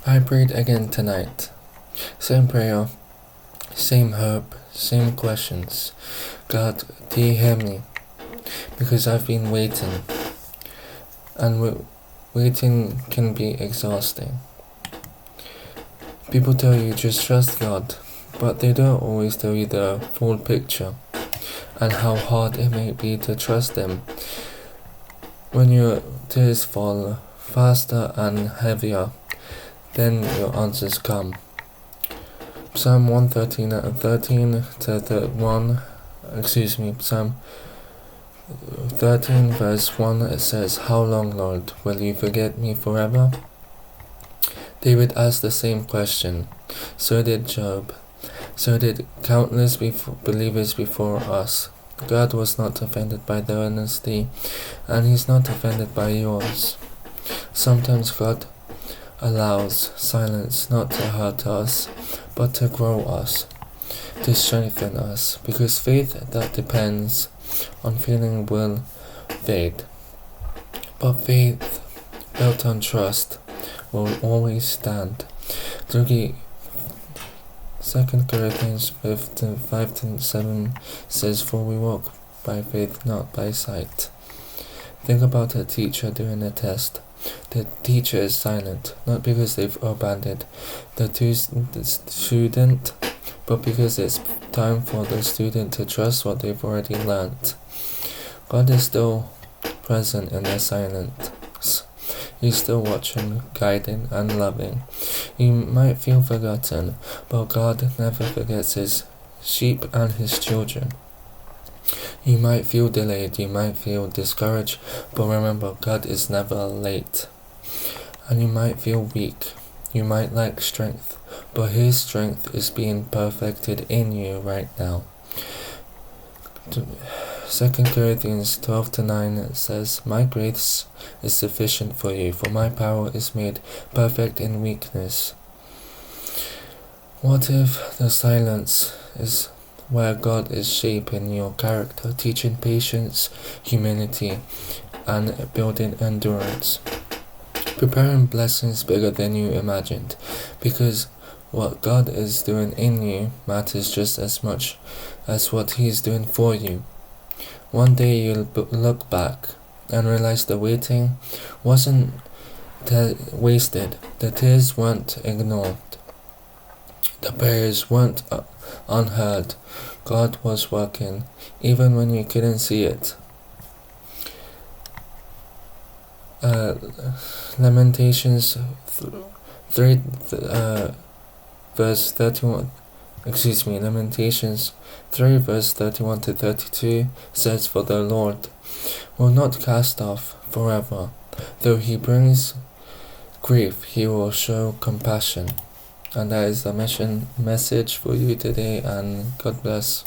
I prayed again tonight. Same prayer, same hope, same questions. God, do you hear me? Because I've been waiting. And waiting can be exhausting. People tell you just trust God, but they don't always tell you the full picture and how hard it may be to trust them when your tears fall faster and heavier. Then your answers come. Psalm 113 Psalm 13 verse 1, it says, "How long, Lord, will you forget me forever?" David asked the same question. So did Job. So did countless believers before us. God was not offended by their honesty, and He's not offended by yours. Sometimes God allows silence not to hurt us, but to grow us, to strengthen us, because faith that depends on feeling will fade. But faith built on trust will always stand. 2 Corinthians 5:7 says, "For we walk by faith, not by sight." Think about a teacher doing a test. The teacher is silent, not because they've abandoned the student, but because it's time for the student to trust what they've already learnt. God is still present in the silence. He's still watching, guiding, and loving. You might feel forgotten, but God never forgets His sheep and His children. You might feel delayed, you might feel discouraged, but remember, God is never late. And you might feel weak, you might lack strength, but His strength is being perfected in you right now. 2 Corinthians 12:9 says, "My grace is sufficient for you, for my power is made perfect in weakness." What if the silence is where God is shaping your character, teaching patience, humility, and building endurance, preparing blessings bigger than you imagined, because what God is doing in you matters just as much as what He's doing for you. One day you'll look back and realize the waiting wasn't wasted, the tears weren't ignored, the prayers weren't unheard. God was working, even when you couldn't see it. Lamentations 3 verse 31. Lamentations 3 verse 31 to 32 says, "For the Lord will not cast off forever. Though He brings grief, He will show compassion." And that is the message for you today, and God bless.